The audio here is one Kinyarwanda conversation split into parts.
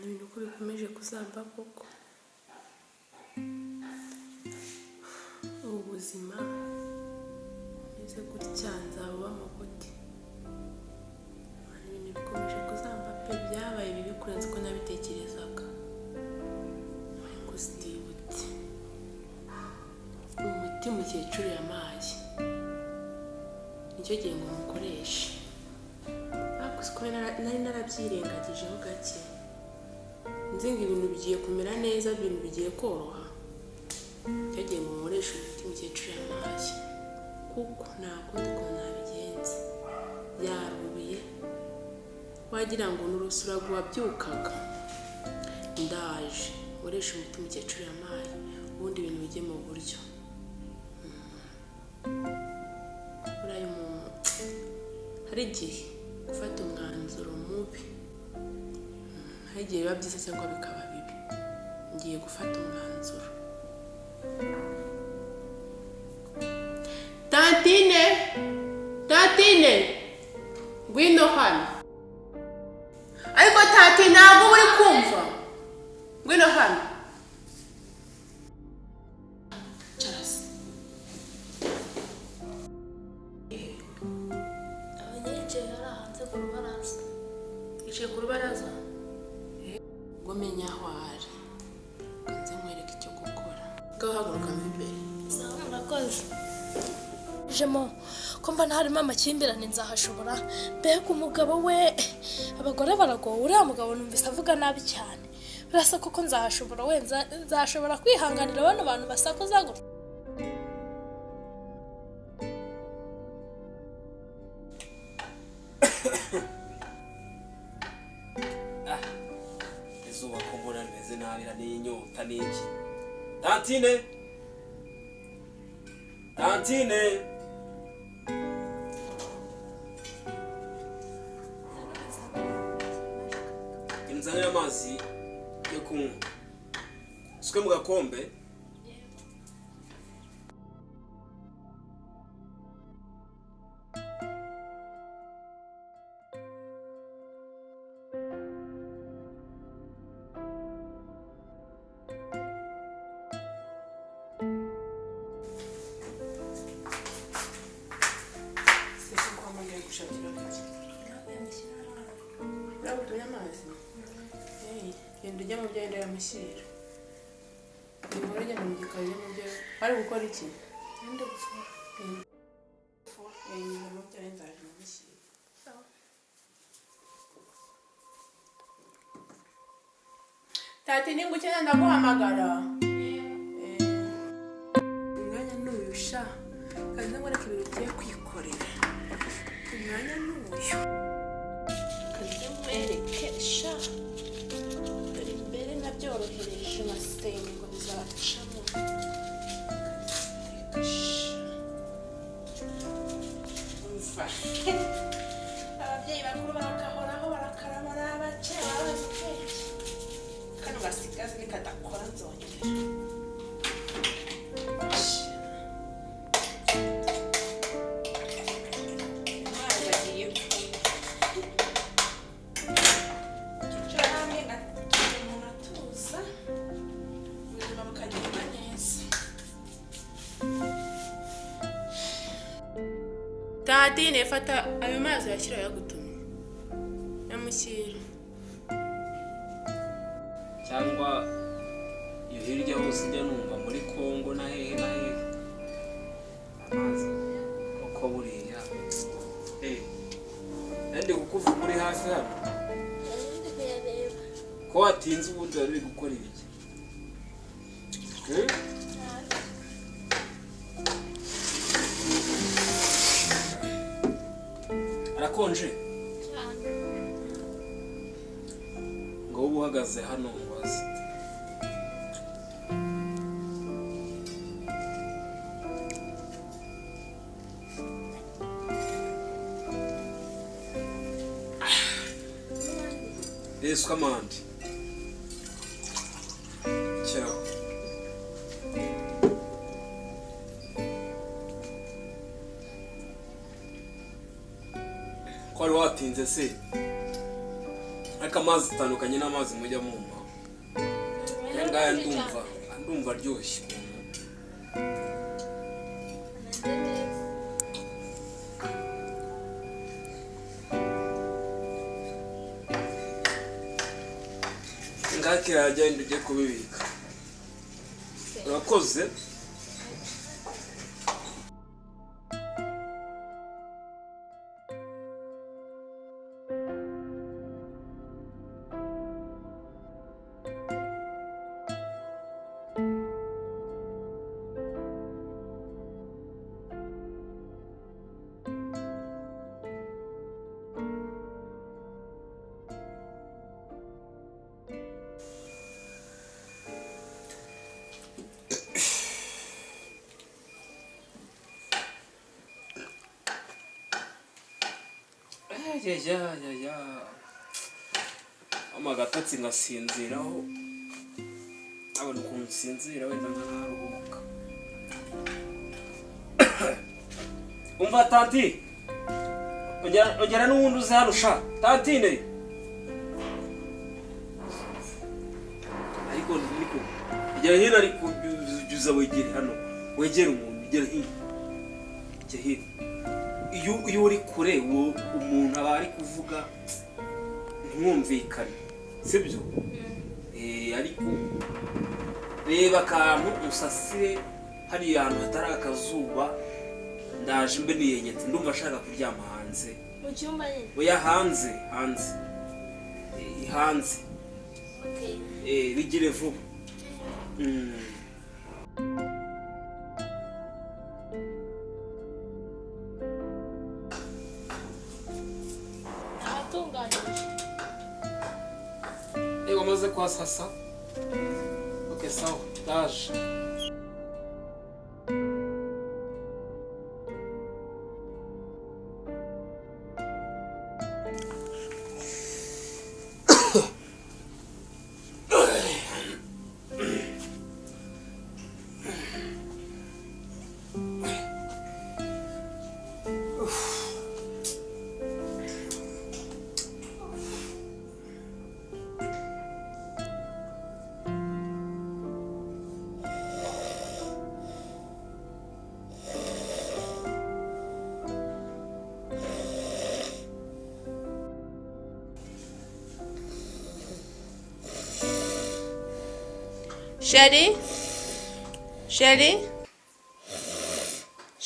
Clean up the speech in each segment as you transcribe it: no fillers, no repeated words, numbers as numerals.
ibintu ko bikomeje kuzamba koko. Ubuzima bumeze gutya nzabubamo gute? Ibintu bikomeje kuzamba pe, byabaye bibi kurenza uko nabitekerezaga. Ariko sitibute umuti mukecuru yamaye nicyo gihe ngo mukoreshe. Nari narabyirengagijeho gake, nzi ngo ibintu bigiye kumera neza, ibintu bigiye koroha. Cyagiye ngo nkoreshe umuti mukecuru yamaye, kuko nta kundi ukuntu nabigenza. Yarubiye wagira ngo n'urusura rwabyukaga. Ndaje nkoreshe umuti mukecuru yamaye, ubundi ibintu bijye mu buryo. Uraye umuntu hari igihe gufata umwanzuro mubi, hari igihe biba byiza cyangwa bikaba bibi. Ngiye gufata umwanzuro. Tatine ngwino hano. Ariko tati ntabwo uri kumva. Ngwino hano. Ice ku rubaraza ngo menya aho ari, kanze nkwereka icyo gukora. Gahaguruka imbere. Sawa murakoze. Jemo ko mbona harimo amakimbirane nzahashobora. Mbega umugabo we, abagore baragowe. Uriya mugabo numvise avuga nabi cyane. Urasa koko nzahashobora, we nzashobora kwihanganira bano bantu basakuza gutya. Izuba ko mbona rimeze nabi n'inyota n'iki. Tantine inzanira amazi yo kunywa, suke mu gakombe. Genda ujya mu byo wenda yamushyira. Inkuru ujya mu gikari mu byo ari gukora iki? Ndi gufura. Nyuma mu byo wenda yamushyira. Tati ninga ukeneye ndaguhamagara. Umwanya n'uyusha kandi nkwereka ibintu ugiye kwikorera. Umwanya n'uyu kandi nkwereke sha imbere nabyorohereje amasiteni ngo bizacamo. Ababyeyi bakuru barakahoraho barakaraba n'abakera babazi ubwenge. Kano gasigaze nikadakora nzongera. Tatine fata ayo mazi yashyira yagutumye. Yamushyira. Cyangwa iyo hirya hose njya numva muri Kongo na hehe amazi uko buriya. Nandi kukuvuga uri hafi hano. Ko watinze ubundi wari gukora ibiki? Arakonje ngo ubu uhagaze hano wazi. Yes, come on. Ciao. Kwari watinze se? ariko amazi atandukanye n'amazi mujya mumpa. Aya ngaya ndumva aryoshye. Ngakira yajya ujye kubibika. Urakoze. Ya. Amagatotsi ngasinziraho. Abona ukuntu nsinzira wenda nkanaruhuka. Umva tanti. Ongera n'ubundi uze hano sha. Tantine. Ariko ijya hino ariko uza wegere hano. Wegere umuntu ugera hino. Ijya hino. Iyo uri kure umuntu aba ari kuvuga ntimwumvikane sibyo ariko reba akantu usasire hari ahantu hatari akazuba ndaje mbe niyenyetse ndumva ashaka kuryama hanze mu cyumba nyine oya hanze okay rigire vuba wamaze kwasasa okay sawa ndaje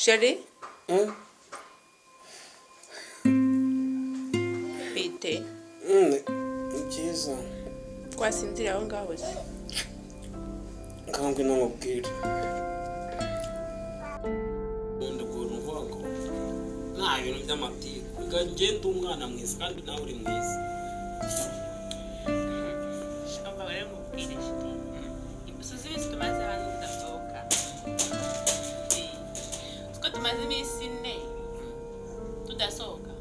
Sherry? Bite? Byiza. Twasinzira aho ngaho se. Ngambwe namubwira. Ndabona uvango. Nta bintu by'amatiku. Ngagenda umwana mwiza kandi nawe uri mwiza. Shamba bare mubwire shiti. Ibusuzi bisi tumaze hano ndasohoka. Tuko tumaze iminsi ine. Tudasohoka.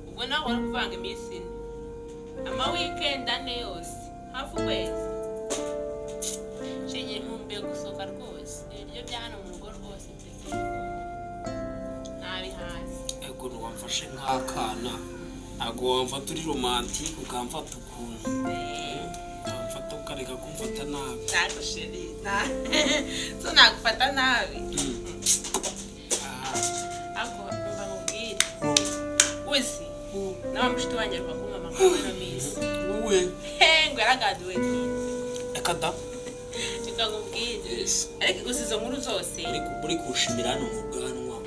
Ubwo nawe uri kuvanga iminsi ine. Ama weekend ane yose. Hafu kwezi. Shenye mumbe gusohoka rwose. Ibyo bya hano mu rugo rwose ndetse. Nabi hasi. Ego nuwamfashe nk'akana. Ntabwo wamfata uri romantique ukamfata ukuntu. Wamfata ukareka kumfata nabi. Ntabwo sheri. So nakufata nabi. Ako mba mubwire. Wese. Nawe mushiti wanjye ariko kumama kwa Miss. Wowe. Ngo yaragaduwe kinze. Ekada. Kikangubwire. Ariko gusizo nkuru zose. Muri kushimira hano mu bwanwa.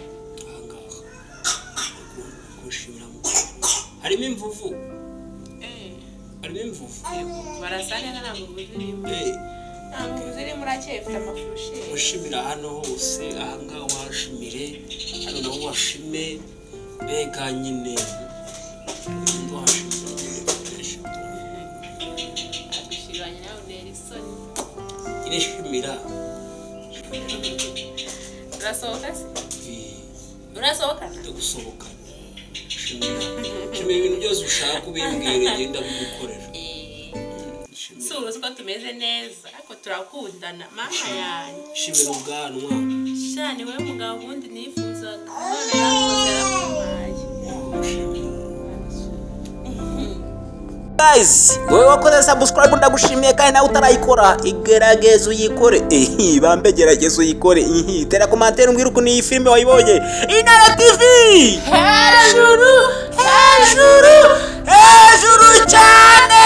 Ahangaha. Kushimira mu. Harimo imvuvu. Harimo imvuvu. Barasanya ntabwo buzirimo. Ntabwo buzirimo uracyefite amafurushe. Ushimira hano hose ahangaha washimire. Hano naho washime. Bega nyine. Ndo washimira. Abishiranye nawe Nelson. Ireshimira. Urasohoka se? Urasohoka? Ndagusohoka. Shimira ibintu byose ushaka ubimbwire ngenda bigukorera. Sura uko tumeze neza ariko turakundana mama yanjye. Shimira ubwanwa. Shani we mugabo wundi nifuzaga. None yarakoze arakumaye. guys, wowe wakoze subscribe ndagushimiye kandi nawe utarayikora igerageza uyikore. Bambe gerageza uyikore. Tera commentaire umbwira uko iyi filime wayibonye. Intara TV hejuru cyane.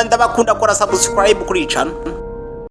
Ndabakunda, kora subscribe kuri channel.